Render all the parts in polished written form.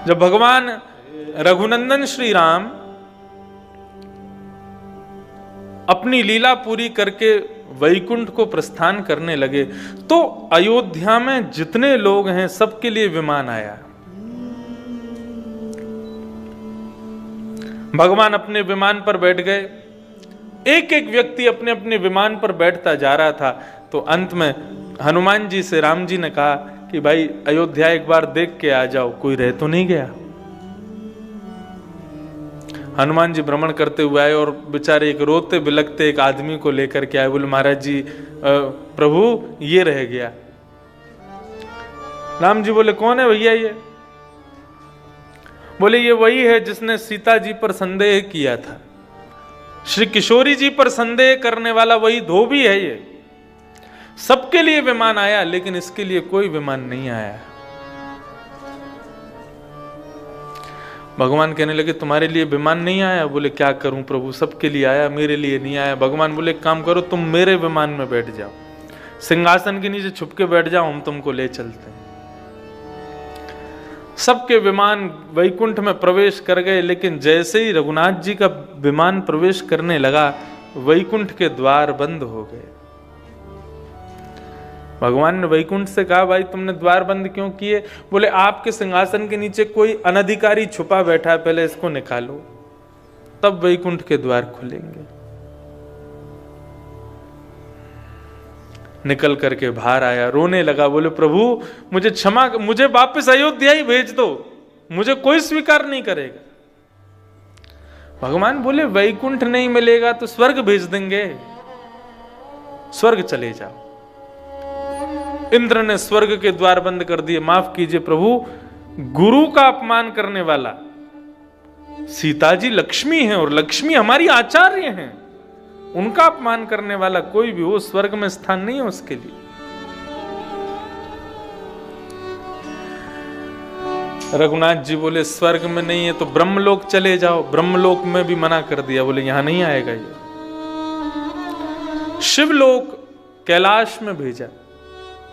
जब भगवान रघुनंदन श्री राम अपनी लीला पूरी करके वैकुंठ को प्रस्थान करने लगे तो अयोध्या में जितने लोग हैं सबके लिए विमान आया। भगवान अपने विमान पर बैठ गए, एक एक व्यक्ति अपने अपने विमान पर बैठता जा रहा था। तो अंत में हनुमान जी से राम जी ने कहा कि भाई अयोध्या एक बार देख के आ जाओ, कोई रह तो नहीं गया। हनुमान जी भ्रमण करते हुए आए और बेचारे एक रोते बिलखते एक आदमी को लेकर के आए। बोले महाराज जी प्रभु ये रह गया। राम जी बोले कौन है भैया ये? बोले ये वही है जिसने सीता जी पर संदेह किया था। श्री किशोरी जी पर संदेह करने वाला वही धोबी है। ये सबके लिए विमान आया लेकिन इसके लिए कोई विमान नहीं आया। भगवान कहने लगे तुम्हारे लिए विमान नहीं आया? बोले क्या करूं प्रभु, सबके लिए आया, मेरे लिए नहीं आया। भगवान बोले काम करो, तुम मेरे विमान में बैठ जाओ, सिंहासन के नीचे छुप के बैठ जाओ, हम तुमको ले चलते हैं। सबके विमान वैकुंठ में प्रवेश कर गए, लेकिन जैसे ही रघुनाथ जी का विमान प्रवेश करने लगा वैकुंठ के द्वार बंद हो गए। भगवान ने वैकुंठ से कहा भाई तुमने द्वार बंद क्यों किए? बोले आपके सिंहासन के नीचे कोई अनधिकारी छुपा बैठा है, पहले इसको निकालो, तब वैकुंठ के द्वार खुलेंगे। निकल करके बाहर आया, रोने लगा। बोले प्रभु मुझे क्षमा, मुझे वापस अयोध्या ही भेज दो, मुझे कोई स्वीकार नहीं करेगा। भगवान बोले वैकुंठ नहीं मिलेगा तो स्वर्ग भेज देंगे, स्वर्ग चले जाओ। इंद्र ने स्वर्ग के द्वार बंद कर दिए। माफ कीजिए प्रभु, गुरु का अपमान करने वाला, सीता जी लक्ष्मी हैं और लक्ष्मी हमारी आचार्य हैं, उनका अपमान करने वाला कोई भी हो स्वर्ग में स्थान नहीं है उसके लिए। रघुनाथ जी बोले स्वर्ग में नहीं है तो ब्रह्मलोक चले जाओ। ब्रह्मलोक में भी मना कर दिया, बोले यहां नहीं आएगा ये। शिवलोक कैलाश में भेजा,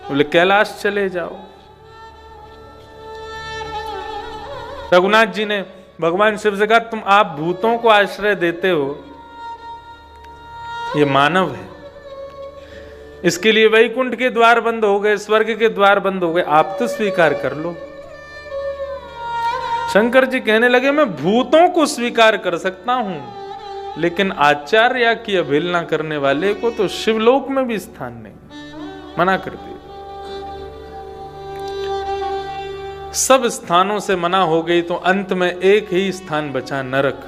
बोले कैलाश चले जाओ। रघुनाथ जी ने भगवान शिव से कहा तुम आप भूतों को आश्रय देते हो, ये मानव है, इसके लिए वैकुंठ के द्वार बंद हो गए, स्वर्ग के द्वार बंद हो गए, आप तो स्वीकार कर लो। शंकर जी कहने लगे मैं भूतों को स्वीकार कर सकता हूं, लेकिन आचार्य की अवहेलना करने वाले को तो शिवलोक में भी स्थान नहीं, मना कर दिया। सब स्थानों से मना हो गई तो अंत में एक ही स्थान बचा, नरक।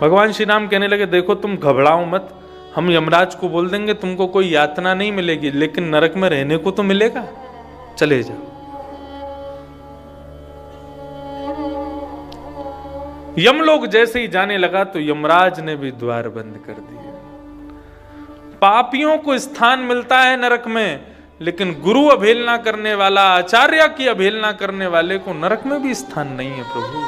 भगवान श्री राम कहने लगे देखो तुम घबराओ मत, हम यमराज को बोल देंगे तुमको कोई यातना नहीं मिलेगी, लेकिन नरक में रहने को तो मिलेगा, चले जाओ। यमलोक जैसे ही जाने लगा तो यमराज ने भी द्वार बंद कर दिए। पापियों को स्थान मिलता है नरक में, लेकिन गुरु अवहेलना करने वाला, आचार्य की अवहेलना करने वाले को नरक में भी स्थान नहीं है प्रभु।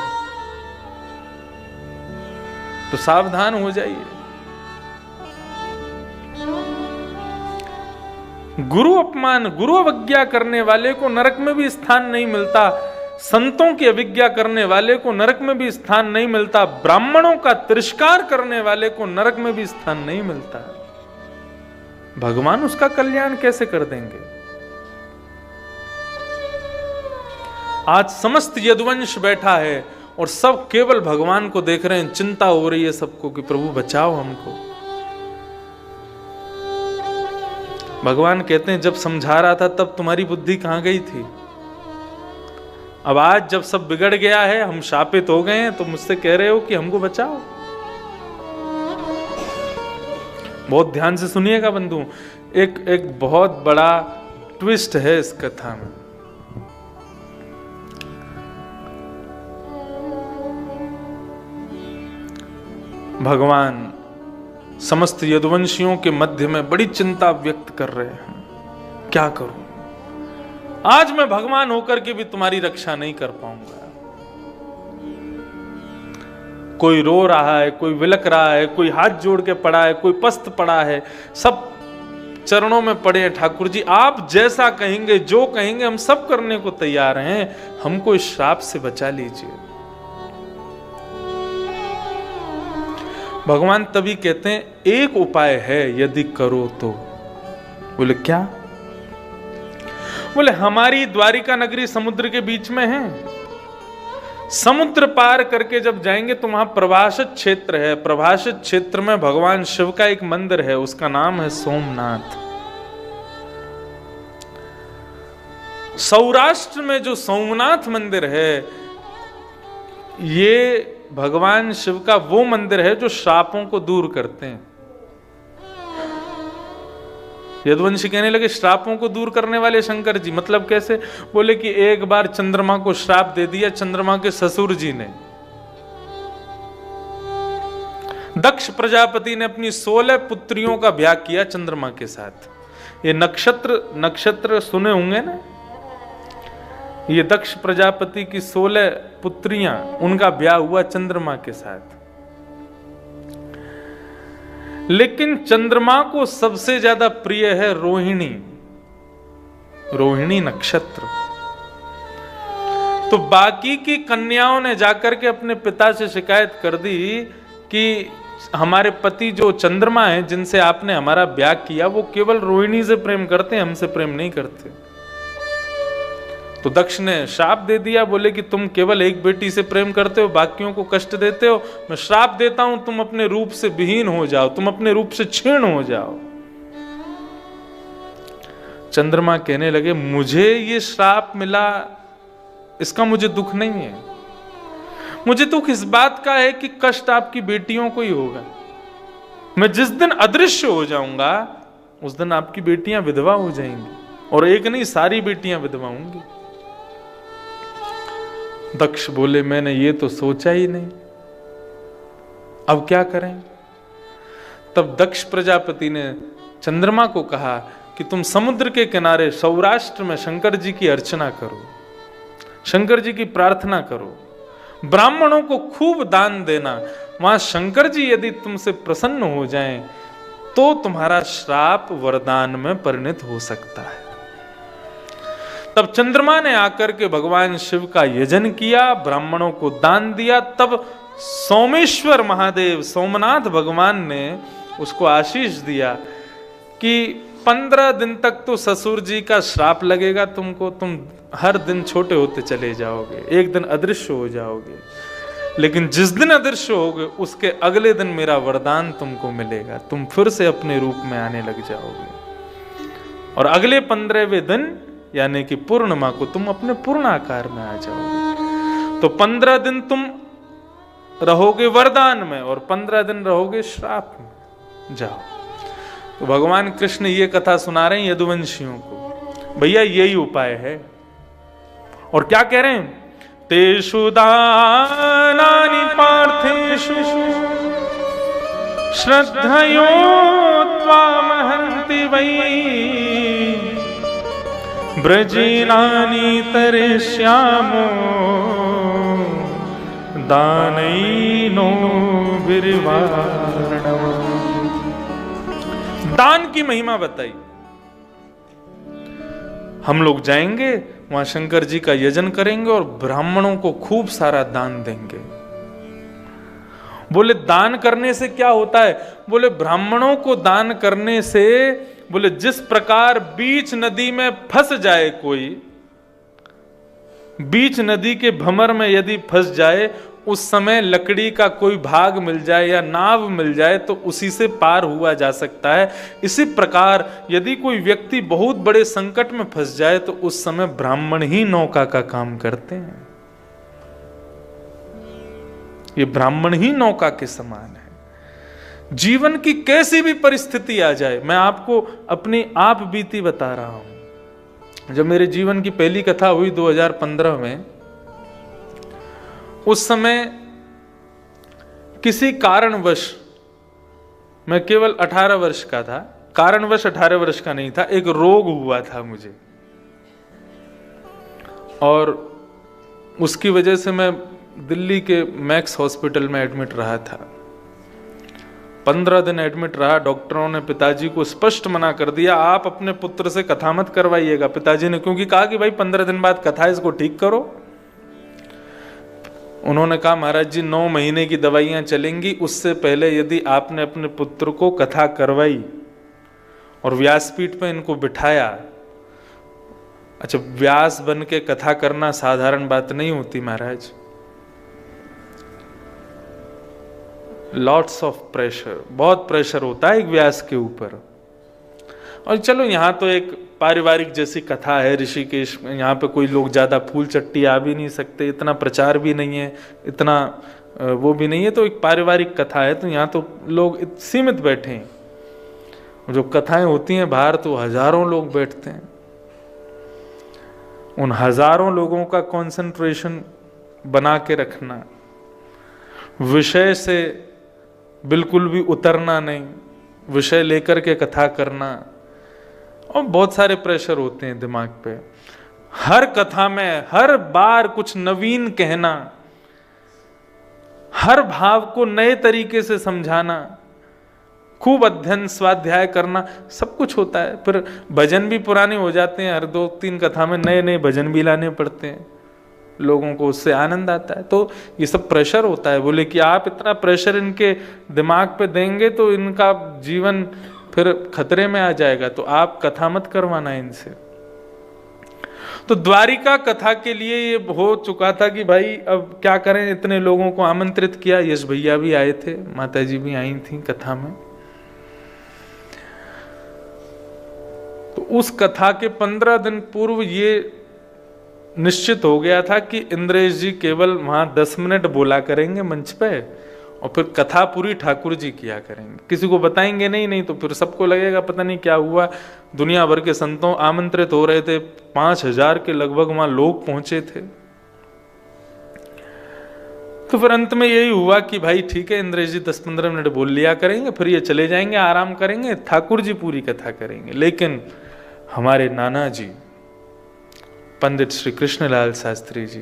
तो सावधान हो जाइए। गुरु अपमान, गुरु अवज्ञा करने वाले को नरक में भी स्थान नहीं मिलता, संतों की अवज्ञा करने वाले को नरक में भी स्थान नहीं मिलता, ब्राह्मणों का तिरस्कार करने वाले को नरक में भी स्थान नहीं मिलता। भगवान उसका कल्याण कैसे कर देंगे? आज समस्त यदुवंश बैठा है और सब केवल भगवान को देख रहे हैं, चिंता हो रही है सबको कि प्रभु बचाओ हमको। भगवान कहते हैं जब समझा रहा था तब तुम्हारी बुद्धि कहां गई थी? अब आज जब सब बिगड़ गया है, हम शापित हो गए हैं, तो मुझसे कह रहे हो कि हमको बचाओ। बहुत ध्यान से सुनिएगा बंधु, एक बहुत बड़ा ट्विस्ट है इस कथा में। भगवान समस्त यदुवंशियों के मध्य में बड़ी चिंता व्यक्त कर रहे हैं, क्या करूं? आज मैं भगवान होकर के भी तुम्हारी रक्षा नहीं कर पाऊंगा। कोई रो रहा है, कोई विलक रहा है, कोई हाथ जोड़ के पड़ा है, कोई पस्त पड़ा है, सब चरणों में पड़े हैं। ठाकुर जी आप जैसा कहेंगे, जो कहेंगे हम सब करने को तैयार हैं, हमको इस श्राप से बचा लीजिए। भगवान तभी कहते हैं एक उपाय है, यदि करो तो। बोले क्या? बोले हमारी द्वारिका नगरी समुद्र के बीच में है, समुद्र पार करके जब जाएंगे तो वहां प्रभाषित क्षेत्र है। प्रभाषित क्षेत्र में भगवान शिव का एक मंदिर है, उसका नाम है सोमनाथ। सौराष्ट्र में जो सोमनाथ मंदिर है, ये भगवान शिव का वो मंदिर है जो श्रापों को दूर करते हैं। यदुवंशी कहने लगे श्रापों को दूर करने वाले शंकर जी, मतलब कैसे? बोले कि एक बार चंद्रमा को श्राप दे दिया चंद्रमा के ससुर जी ने। दक्ष प्रजापति ने अपनी 16 पुत्रियों का ब्याह किया चंद्रमा के साथ। ये नक्षत्र सुने होंगे ना, ये दक्ष प्रजापति की 16 पुत्रियां, उनका ब्याह हुआ चंद्रमा के साथ। लेकिन चंद्रमा को सबसे ज्यादा प्रिय है रोहिणी, रोहिणी नक्षत्र। तो बाकी की कन्याओं ने जाकर के अपने पिता से शिकायत कर दी कि हमारे पति जो चंद्रमा है, जिनसे आपने हमारा ब्याह किया, वो केवल रोहिणी से प्रेम करते हैं, हमसे प्रेम नहीं करते। तो दक्ष ने श्राप दे दिया, बोले कि तुम केवल एक बेटी से प्रेम करते हो, बाकियों को कष्ट देते हो। मैं श्राप देता हूं, तुम अपने रूप से विहीन हो जाओ, तुम अपने रूप से क्षीण हो जाओ। चंद्रमा कहने लगे मुझे ये श्राप मिला, इसका मुझे दुख नहीं है। मुझे दुख इस बात का है कि कष्ट आपकी बेटियों को ही होगा। मैं जिस दिन अदृश्य हो जाऊंगा उस दिन आपकी बेटियां विधवा हो जाएंगी, और एक नहीं सारी बेटियां विधवा होंगी। दक्ष बोले मैंने ये तो सोचा ही नहीं, अब क्या करें? तब दक्ष प्रजापति ने चंद्रमा को कहा कि तुम समुद्र के किनारे सौराष्ट्र में शंकर जी की अर्चना करो, शंकर जी की प्रार्थना करो, ब्राह्मणों को खूब दान देना। वहां शंकर जी यदि तुमसे प्रसन्न हो जाएं तो तुम्हारा श्राप वरदान में परिणत हो सकता है। तब चंद्रमा ने आकर के भगवान शिव का यजन किया, ब्राह्मणों को दान दिया। तब सोमेश्वर महादेव सोमनाथ भगवान ने उसको आशीष दिया कि 15 दिन तक तो ससुर जी का श्राप लगेगा तुमको, तुम हर दिन छोटे होते चले जाओगे, एक दिन अदृश्य हो जाओगे, लेकिन जिस दिन अदृश्य होगे उसके अगले दिन मेरा वरदान तुमको मिलेगा, तुम फिर से अपने रूप में आने लग जाओगे, और अगले 15वें दिन यानी कि पूर्णिमा को तुम अपने पूर्ण आकार में आ जाओगे। तो 15 दिन तुम रहोगे वरदान में और 15 दिन रहोगे श्राप में। जाओ। तो भगवान कृष्ण ये कथा सुना रहे हैं यदुवंशियों को, भैया यही उपाय है। और क्या कह रहे हैं? तेषु दानानि पार्थेषु श्रद्धयो त्वामहन्ति वै ब्रजीनानि तरिष्यामो दानैनो विर्वाणम्। दान की महिमा बताई। हम लोग जाएंगे वहां शंकर जी का यजन करेंगे और ब्राह्मणों को खूब सारा दान देंगे। बोले दान करने से क्या होता है? बोले ब्राह्मणों को दान करने से, बोले जिस प्रकार बीच नदी में फंस जाए कोई, बीच नदी के भंवर में यदि फंस जाए, उस समय लकड़ी का कोई भाग मिल जाए या नाव मिल जाए तो उसी से पार हुआ जा सकता है। इसी प्रकार यदि कोई व्यक्ति बहुत बड़े संकट में फंस जाए तो उस समय ब्राह्मण ही नौका का काम करते हैं। ये ब्राह्मण ही नौका के समान है। जीवन की कैसी भी परिस्थिति आ जाए, मैं आपको अपनी आप बीती बता रहा हूं। जब मेरे जीवन की पहली कथा हुई 2015 में, उस समय किसी कारणवश, मैं केवल 18 वर्ष का था, कारणवश 18 वर्ष का नहीं था, एक रोग हुआ था मुझे, और उसकी वजह से मैं दिल्ली के मैक्स हॉस्पिटल में एडमिट रहा था। 15 दिन एडमिट रहा। डॉक्टरों ने पिताजी को स्पष्ट मना कर दिया, आप अपने पुत्र से कथा मत करवाइएगा। पिताजी ने क्योंकि कहा कि भाई 15 दिन बाद कथा, इसको ठीक करो। उन्होंने कहा महाराज जी 9 महीने की दवाइयां चलेंगी, उससे पहले यदि आपने अपने पुत्र को कथा करवाई और व्यासपीठ पे इनको बिठाया। अच्छा, व्यास बन के कथा करना साधारण बात नहीं होती महाराज। लॉट्स ऑफ प्रेशर, बहुत प्रेशर होता है एक व्यास के ऊपर। और चलो यहाँ तो एक पारिवारिक जैसी कथा है ऋषिकेश में, यहाँ पे कोई लोग ज्यादा फूल चट्टी आ भी नहीं सकते, इतना प्रचार भी नहीं है, इतना वो भी नहीं है, तो एक पारिवारिक कथा है, तो यहाँ तो लोग सीमित बैठे हैं। जो कथाएं होती हैं बाहर तो हजारों लोग बैठते हैं। उन हजारों लोगों का कंसंट्रेशन बना के रखना, विषय से बिल्कुल भी उतरना नहीं, विषय लेकर के कथा करना, और बहुत सारे प्रेशर होते हैं दिमाग पे। हर कथा में हर बार कुछ नवीन कहना, हर भाव को नए तरीके से समझाना, खूब अध्ययन स्वाध्याय करना, सब कुछ होता है। फिर भजन भी पुराने हो जाते हैं, हर 2-3 कथा में नए नए भजन भी लाने पड़ते हैं, लोगों को उससे आनंद आता है। तो ये सब प्रेशर होता है। बोले कि आप इतना प्रेशर इनके दिमाग पे देंगे तो इनका जीवन फिर खतरे में आ जाएगा, तो आप कथा मत करवाना इनसे। तो द्वारिका कथा के लिए ये हो चुका था कि भाई अब क्या करें, इतने लोगों को आमंत्रित किया, यश भैया भी आए थे, माता जी भी आई थी कथा में। तो उस कथा के 15 दिन पूर्व ये निश्चित हो गया था कि इंद्रेश जी केवल वहां 10 मिनट बोला करेंगे मंच पे, और फिर कथा पूरी ठाकुर जी किया करेंगे, किसी को बताएंगे नहीं तो फिर सबको लगेगा पता नहीं क्या हुआ। दुनिया भर के संतों आमंत्रित हो रहे थे, 5000 के लगभग वहां लोग पहुंचे थे। तो फिर अंत में यही हुआ कि भाई ठीक है, इंद्रेश जी 10-15 मिनट बोल लिया करेंगे, फिर ये चले जाएंगे, आराम करेंगे, ठाकुर जी पूरी कथा करेंगे। लेकिन हमारे नाना जी पंडित श्री कृष्णलाल शास्त्री जी,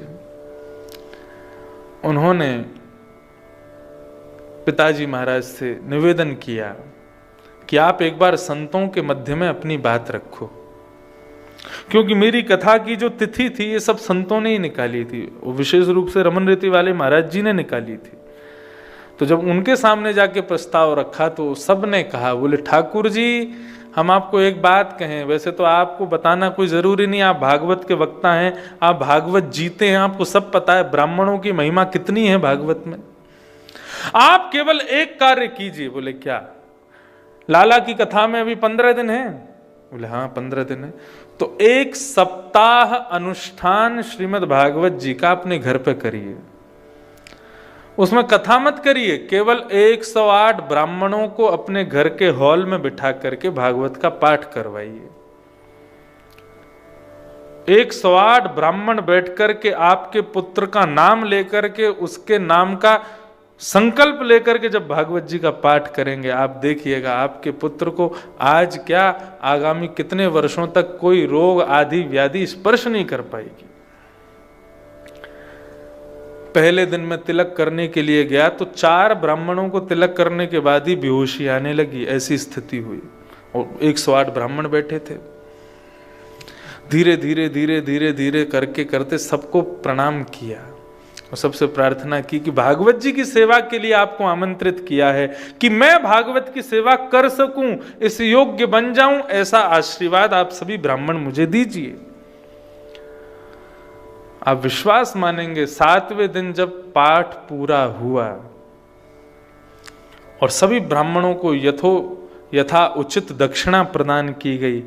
उन्होंने पिताजी महाराज से निवेदन किया कि आप एक बार संतों के मध्य में अपनी बात रखो, क्योंकि मेरी कथा की जो तिथि थी ये सब संतों ने ही निकाली थी, वो विशेष रूप से रमन रीति वाले महाराज जी ने निकाली थी। तो जब उनके सामने जाके प्रस्ताव रखा तो सब ने कहा, बोले ठाकुर जी हम आपको एक बात कहें, वैसे तो आपको बताना कोई जरूरी नहीं, आप भागवत के वक्ता हैं, आप भागवत जीते हैं, आपको सब पता है ब्राह्मणों की महिमा कितनी है भागवत में। आप केवल एक कार्य कीजिए। बोले क्या? लाला की कथा में अभी 15 दिन है। बोले हाँ 15 दिन है। तो 1 सप्ताह अनुष्ठान श्रीमद् भागवत जी का अपने घर पे करिए, उसमें कथा मत करिए, केवल 108 ब्राह्मणों को अपने घर के हॉल में बिठा करके भागवत का पाठ करवाइए। 108 ब्राह्मण बैठ करके आपके पुत्र का नाम लेकर के, उसके नाम का संकल्प लेकर के जब भागवत जी का पाठ करेंगे, आप देखिएगा आपके पुत्र को आज क्या आगामी कितने वर्षों तक कोई रोग आदि व्याधि स्पर्श नहीं कर पाएगी। पहले दिन में तिलक करने के लिए गया तो 4 ब्राह्मणों को तिलक करने के बाद ही बेहोशी आने लगी, ऐसी स्थिति हुई, और 108 ब्राह्मण बैठे थे। धीरे धीरे धीरे धीरे धीरे करके करते सबको प्रणाम किया और सबसे प्रार्थना की कि भागवत जी की सेवा के लिए आपको आमंत्रित किया है कि मैं भागवत की सेवा कर सकूं, इस योग्य बन जाऊं, ऐसा आशीर्वाद आप सभी ब्राह्मण मुझे दीजिए। आप विश्वास मानेंगे 7वें दिन जब पाठ पूरा हुआ और सभी ब्राह्मणों को यथा उचित दक्षिणा प्रदान की गई,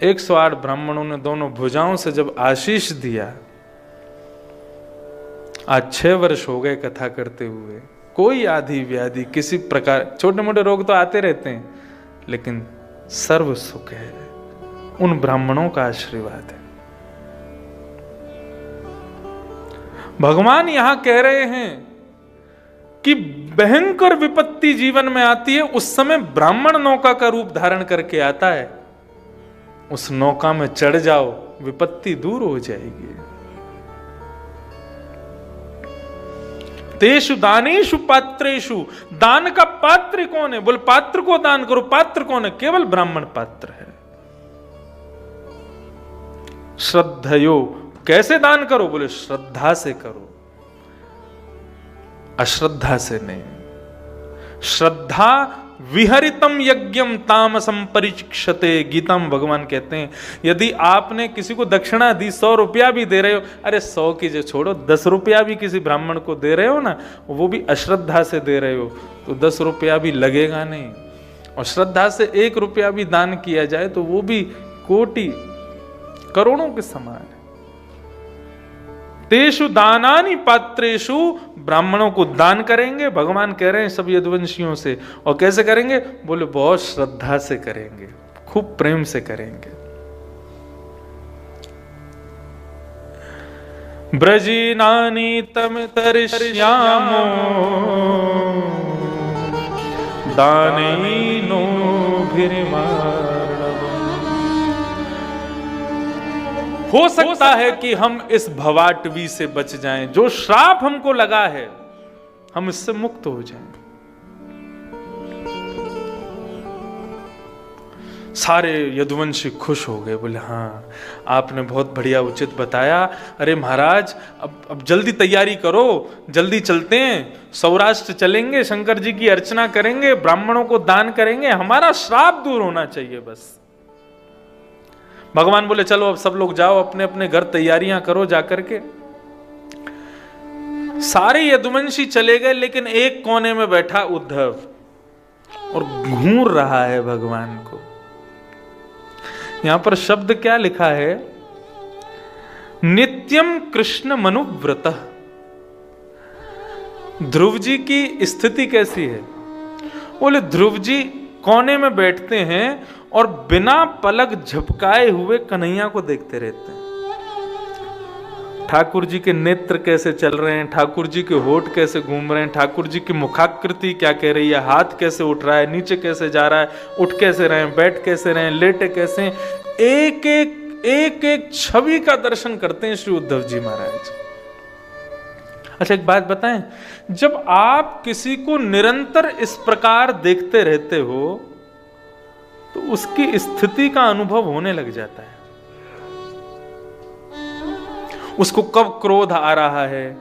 108 ब्राह्मणों ने दोनों भुजाओं से जब आशीष दिया, आज 6 वर्ष हो गए कथा करते हुए, कोई आदि व्याधि किसी प्रकार, छोटे मोटे रोग तो आते रहते हैं, लेकिन सर्व सुख है, उन ब्राह्मणों का आशीर्वाद है। भगवान यहां कह रहे हैं कि भयंकर विपत्ति जीवन में आती है, उस समय ब्राह्मण नौका का रूप धारण करके आता है, उस नौका में चढ़ जाओ, विपत्ति दूर हो जाएगी। तेषु दानेषु पात्रेषु, दान का पात्र कौन है? बोले पात्र को दान करो। पात्र कौन है? केवल ब्राह्मण पात्र है। श्रद्धयो, कैसे दान करो? बोले श्रद्धा से करो, अश्रद्धा से नहीं। श्रद्धा विहरितम यज्ञम तामसम परिचिक्षते, गीता में भगवान कहते हैं यदि आपने किसी को दक्षिणा दी, 100 रुपया भी दे रहे हो, अरे 100 की जो छोड़ो, 10 रुपया भी किसी ब्राह्मण को दे रहे हो ना, वो भी अश्रद्धा से दे रहे हो, तो 10 रुपया भी लगेगा नहीं। और श्रद्धा से 1 रुपया भी दान किया जाए तो वो भी कोटि करोड़ों के समान है। तेषु दानानि पात्रेषु, ब्राह्मणों को दान करेंगे, भगवान कह रहे हैं सब यदुवंशियों से। और कैसे करेंगे? बोले बहुत श्रद्धा से करेंगे, खूब प्रेम से करेंगे। ब्रजीनानि तम तरिष्यामो दानेनो भिर्मार्णवम्। हो सकता है कि हम इस भवाटवी से बच जाएं, जो श्राप हमको लगा है हम इससे मुक्त हो जाएं। सारे यदुवंशी खुश हो गए, बोले हाँ आपने बहुत बढ़िया उचित बताया। अरे महाराज अब जल्दी तैयारी करो, जल्दी चलते हैं, सौराष्ट्र चलेंगे, शंकर जी की अर्चना करेंगे, ब्राह्मणों को दान करेंगे, हमारा श्राप दूर होना चाहिए बस। भगवान बोले चलो अब सब लोग जाओ अपने अपने घर, तैयारियां करो जाकर के। सारे यदुवंशी चले गए, लेकिन एक कोने में बैठा उद्धव और घूर रहा है भगवान को। यहां पर शब्द क्या लिखा है? नित्यम कृष्ण मनुव्रत। ध्रुव जी की स्थिति कैसी है? बोले ध्रुव जी कोने में बैठते हैं और बिना पलक झपकाए हुए कन्हैया को देखते रहते हैं। ठाकुर जी के नेत्र कैसे चल रहे हैं, ठाकुर जी के होठ कैसे घूम रहे हैं, ठाकुर जी की मुखाकृति क्या कह रही है, हाथ कैसे उठ रहा है, नीचे कैसे जा रहा है, उठ कैसे रहे हैं, बैठ कैसे रहे हैं, लेटे कैसे, एक एक छवि का दर्शन करते हैं श्री उद्धव जी महाराज। अच्छा एक बात बताएं, जब आप किसी को निरंतर इस प्रकार देखते रहते हो तो उसकी स्थिति का अनुभव होने लग जाता है। उसको कब क्रोध आ रहा है,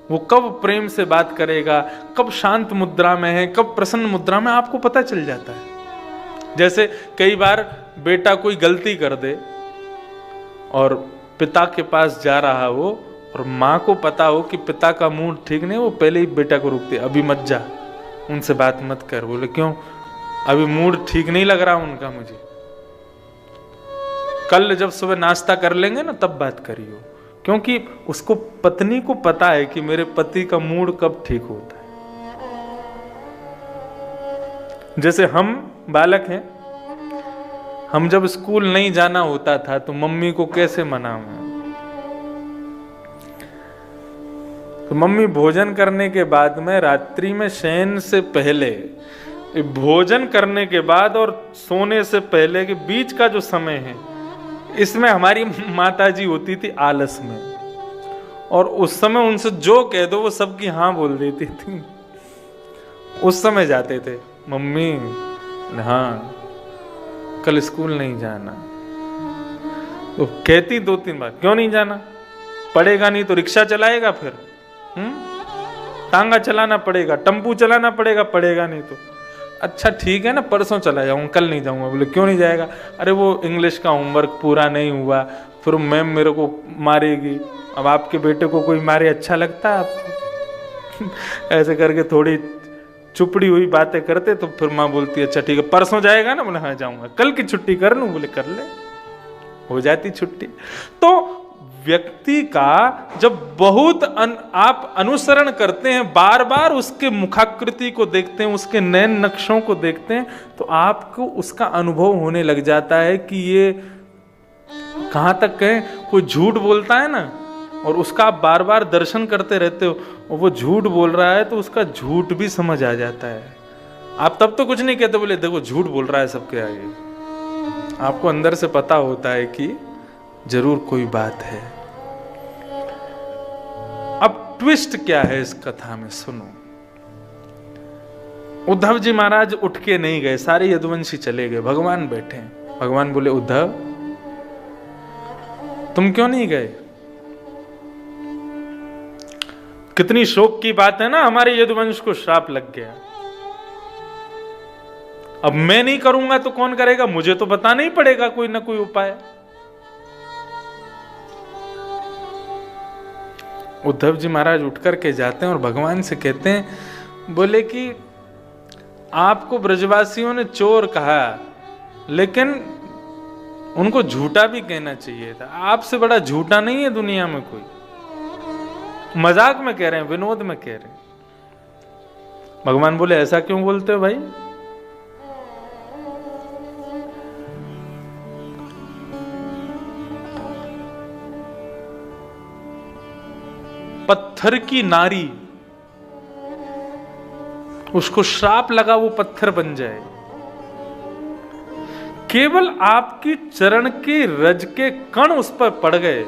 वो कब प्रेम से बात करेगा, कब शांत मुद्रा में है, कब प्रसन्न मुद्रा में, आपको पता चल जाता है। जैसे कई बार बेटा कोई गलती कर दे और पिता के पास जा रहा हो और माँ को पता हो कि पिता का मूड ठीक नहीं, वो पहले ही बेटा को रोकती, अभी मत जा, उनसे बात मत कर। बोले क्यों? अभी मूड ठीक नहीं लग रहा उनका मुझे, कल जब सुबह नाश्ता कर लेंगे ना तब बात करियो। क्योंकि उसको पत्नी को पता है कि मेरे पति का मूड कब ठीक होता है। जैसे हम बालक हैं, हम जब स्कूल नहीं जाना होता था तो मम्मी को कैसे मनाऊं? तो मम्मी भोजन करने के बाद में रात्रि में शयन से पहले, भोजन करने के बाद और सोने से पहले के बीच का जो समय है, इसमें हमारी माताजी होती थी आलस में, और उस समय उनसे जो कह दो वो सबकी हाँ बोल देती थी। उस समय जाते थे, मम्मी हाँ कल स्कूल नहीं जाना, तो कहती 2-3 बार, क्यों नहीं जाना? पड़ेगा नहीं तो रिक्शा चलाएगा, फिर टांगा चलाना पड़ेगा, टेम्पू चलाना पड़ेगा, पड़ेगा नहीं तो अच्छा ठीक है ना परसों चला जाऊंगा, कल नहीं जाऊंगा। बोले क्यों नहीं जाएगा? अरे वो इंग्लिश का होमवर्क पूरा नहीं हुआ, फिर मैम मेरे को मारेगी। अब आपके बेटे को कोई मारे अच्छा लगता है आपको? ऐसे करके थोड़ी चुपड़ी हुई बातें करते तो फिर माँ बोलती है अच्छा ठीक है परसों जाएगा ना? बोले हाँ जाऊंगा। कल की छुट्टी कर लूं? बोले कर ले, हो जाती छुट्टी। तो व्यक्ति का जब बहुत आप अनुसरण करते हैं, बार बार उसके मुखाकृति को देखते हैं, उसके नैन नक्शों को देखते हैं, तो आपको उसका अनुभव होने लग जाता है कि ये कहां तक कहें, कोई झूठ बोलता है ना और उसका आप बार बार दर्शन करते रहते हो और वो झूठ बोल रहा है तो उसका झूठ भी समझ आ जाता है। आप तब तो कुछ नहीं कहते, बोले देखो झूठ बोल रहा है सबके आगे, आपको अंदर से पता होता है कि जरूर कोई बात है। अब ट्विस्ट क्या है इस कथा में, सुनो। उद्धव जी महाराज उठ के नहीं गए, सारे यदुवंशी चले गए, भगवान बैठे हैं। भगवान बोले, उद्धव तुम क्यों नहीं गए? कितनी शोक की बात है ना, हमारे यदुवंश को श्राप लग गया। अब मैं नहीं करूंगा तो कौन करेगा? मुझे तो बताना ही पड़ेगा कोई ना कोई उपाय। उद्धव जी महाराज उठ करके जाते हैं और भगवान से कहते हैं, बोले कि आपको ब्रजवासियों ने चोर कहा, लेकिन उनको झूठा भी कहना चाहिए था। आपसे बड़ा झूठा नहीं है दुनिया में कोई। मजाक में कह रहे हैं, विनोद में कह रहे हैं। भगवान बोले, ऐसा क्यों बोलते हो भाई? पत्थर की नारी, उसको श्राप लगा वो पत्थर बन जाए। केवल आपकी चरण के रज के कण उस पर पड़ गए,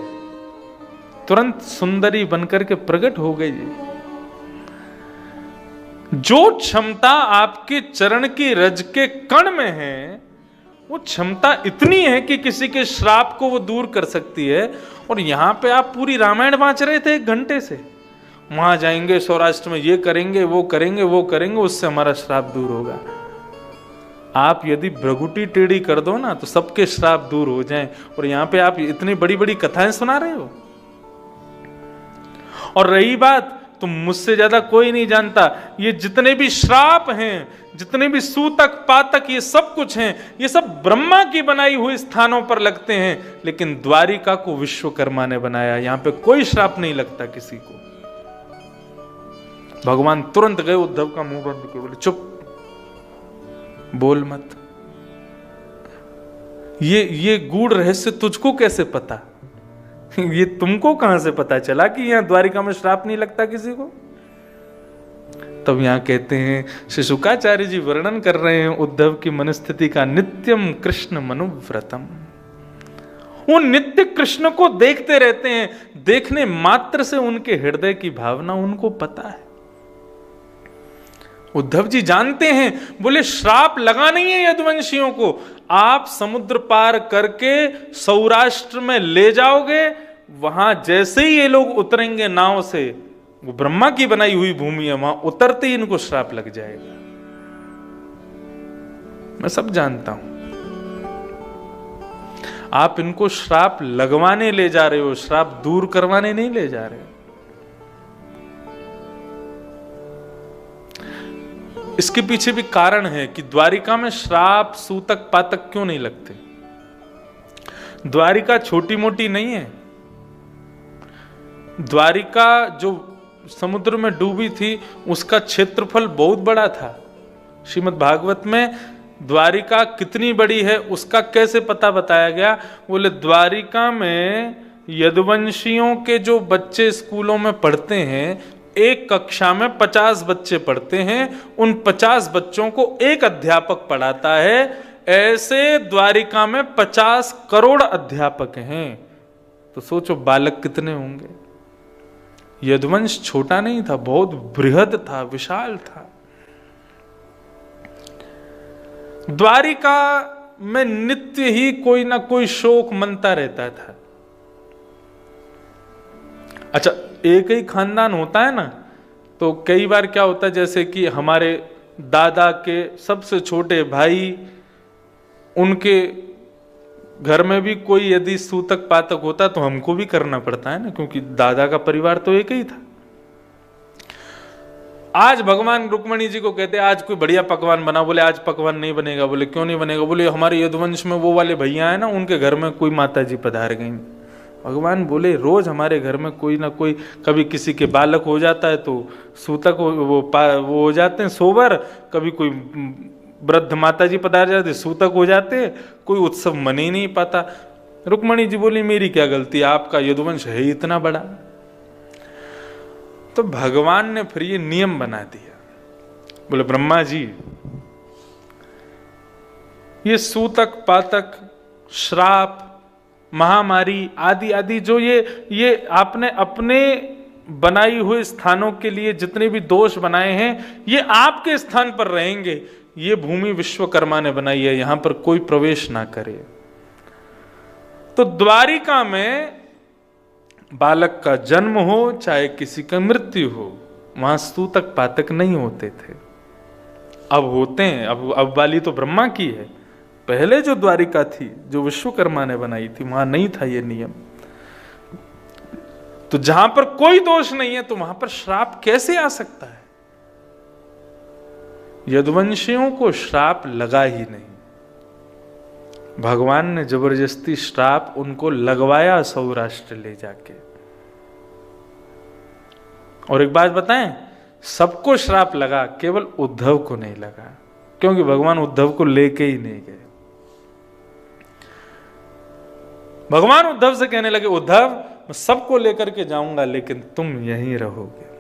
तुरंत सुंदरी बनकर के प्रकट हो गई। जो क्षमता आपके चरण की रज के कण में है, वो क्षमता इतनी है कि किसी के श्राप को वो दूर कर सकती है। और यहां पे आप पूरी रामायण बांच रहे थे 1 घंटे से, वहां जाएंगे सौराष्ट्र में, ये करेंगे, वो करेंगे, वो करेंगे, उससे हमारा श्राप दूर होगा। आप यदि भ्रगुटी टेढ़ी कर दो ना तो सबके श्राप दूर हो जाएं, और यहां पे आप इतनी बड़ी बड़ी कथाएं सुना रहे हो। और रही बात, तुम मुझसे ज्यादा कोई नहीं जानता, ये जितने भी श्राप हैं, जितने भी सूतक पातक, ये सब कुछ हैं, ये सब ब्रह्मा की बनाई हुई स्थानों पर लगते हैं, लेकिन द्वारिका को विश्वकर्मा ने बनाया। यहां पे कोई श्राप नहीं लगता किसी को। भगवान तुरंत गए, उद्धव का मुंह बंद किया, बोले चुप, बोल मत। ये गूढ़ रहस्य तुझको कैसे पता? ये तुमको कहां से पता चला कि यहां द्वारिका में श्राप नहीं लगता किसी को? तब यहां कहते हैं, श्री शुकाचार्य जी वर्णन कर रहे हैं उद्धव की मनस्थिति का, नित्यम कृष्ण मनुव्रतम। वो नित्य कृष्ण को देखते रहते हैं, देखने मात्र से उनके हृदय की भावना उनको पता है। उद्धव जी जानते हैं, बोले श्राप लगा नहीं है यदुवंशियों को, आप समुद्र पार करके सौराष्ट्र में ले जाओगे, वहां जैसे ही ये लोग उतरेंगे नाव से, वो ब्रह्मा की बनाई हुई भूमि है, वहां उतरते ही इनको श्राप लग जाएगा। मैं सब जानता हूं। आप इनको श्राप लगवाने ले जा रहे हो, श्राप दूर करवाने नहीं ले जा रहे हो। इसके पीछे भी कारण है कि द्वारिका में श्राप सूतक पातक क्यों नहीं लगते। द्वारिका छोटी मोटी नहीं है। द्वारिका जो समुद्र में डूबी थी, उसका क्षेत्रफल बहुत बड़ा था। श्रीमद् भागवत में द्वारिका कितनी बड़ी है उसका कैसे पता बताया गया? बोले द्वारिका में यदुवंशियों के जो बच्चे स्कूलों में पढ़ते हैं, एक कक्षा में 50 बच्चे पढ़ते हैं, उन 50 बच्चों को एक अध्यापक पढ़ाता है। ऐसे द्वारिका में 50 करोड़ अध्यापक हैं, तो सोचो बालक कितने होंगे। यदुवंश छोटा नहीं था, बहुत बृहद था, विशाल था। द्वारिका में नित्य ही कोई ना कोई शोक मनता रहता था। अच्छा, एक ही खानदान होता है ना, तो कई बार क्या होता है, जैसे कि हमारे दादा के सबसे छोटे भाई, उनके घर में भी कोई यदि सूतक पातक होता तो हमको भी करना पड़ता है ना, क्योंकि दादा का परिवार तो एक ही था। आज भगवान रुक्मणी जी को कहते हैं आज कोई बढ़िया पकवान बना, बोले आज पकवान नहीं बनेगा। बोले क्यों नहीं बनेगा? बोले हमारे यदुवंश में वो वाले भैया है ना, उनके घर में कोई माता जी पधार गई। भगवान बोले रोज हमारे घर में कोई ना कोई, कभी किसी के बालक हो जाता है तो सूतक वो हो जाते हैं सोबर, कभी कोई वृद्ध माता जी पधार जाते सूतक हो जाते, कोई उत्सव मन ही नहीं पाता। रुक्मणी जी बोली मेरी क्या गलती, आपका यदुवंश है इतना बड़ा। तो भगवान ने फिर ये नियम बना दिया, बोले ब्रह्मा जी, ये सूतक पातक श्राप महामारी आदि आदि जो ये आपने अपने बनाई हुए स्थानों के लिए जितने भी दोष बनाए हैं ये आपके स्थान पर रहेंगे। ये भूमि विश्वकर्मा ने बनाई है, यहां पर कोई प्रवेश ना करे। तो द्वारिका में बालक का जन्म हो चाहे किसी का मृत्यु हो, वहां सूतक पातक नहीं होते थे। अब होते हैं। अब वाली तो ब्रह्मा की है। पहले जो द्वारिका थी, जो विश्वकर्मा ने बनाई थी, वहां नहीं था ये नियम। तो जहां पर कोई दोष नहीं है तो वहां पर श्राप कैसे आ सकता है? यदुवंशियों को श्राप लगा ही नहीं। भगवान ने जबरदस्ती श्राप उनको लगवाया सौराष्ट्र ले जाके। और एक बात बताएं, सबको श्राप लगा, केवल उद्धव को नहीं लगा, क्योंकि भगवान उद्धव को लेके ही नहीं गए। भगवान उद्धव से कहने लगे, उद्धव मैं सबको लेकर के जाऊंगा लेकिन तुम यहीं रहोगे।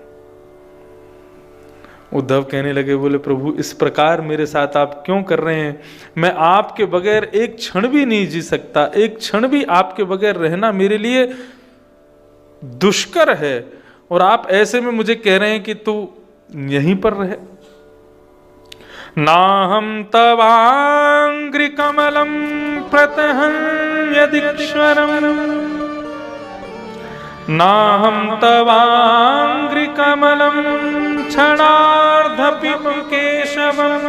उद्धव कहने लगे, बोले प्रभु इस प्रकार मेरे साथ आप क्यों कर रहे हैं? मैं आपके बगैर एक क्षण भी नहीं जी सकता। एक क्षण भी आपके बगैर रहना मेरे लिए दुष्कर है, और आप ऐसे में मुझे कह रहे हैं कि तू यहीं पर रहे। नाहं तवांग्रि कमलं प्रतहन्यदीश्वरम्, नाहं तवांग्रि कमलं क्षणार्धपि केशवम्।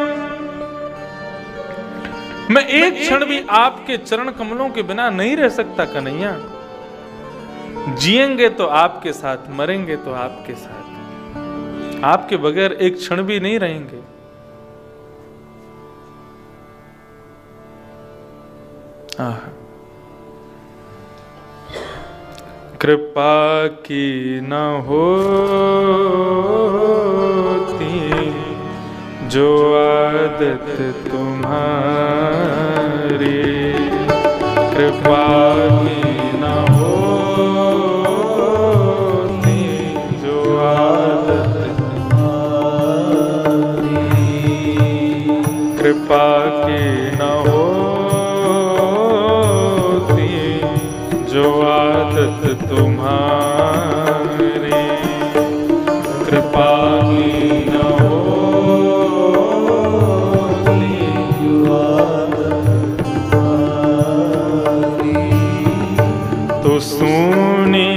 मैं एक क्षण भी आपके चरण कमलों के बिना नहीं रह सकता कन्हैया। जिएंगे तो आपके साथ, मरेंगे तो आपके साथ, आपके बगैर एक क्षण भी नहीं रहेंगे। कृपा की न होती जो आदत तुम्हारी, कृपा की न होती जो आदत तुम्हारी, कृपा की न होती जो आदत तुम्हारी, कृपा की न होती जो आदत तुम्हारी, तो सुनी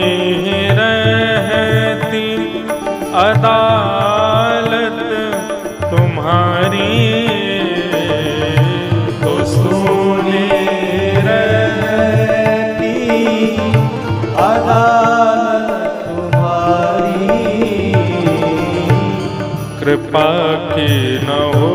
रहती अदालत तुम्हारी, तो सुनी अदालत तुम्हारी, कृपा की न हो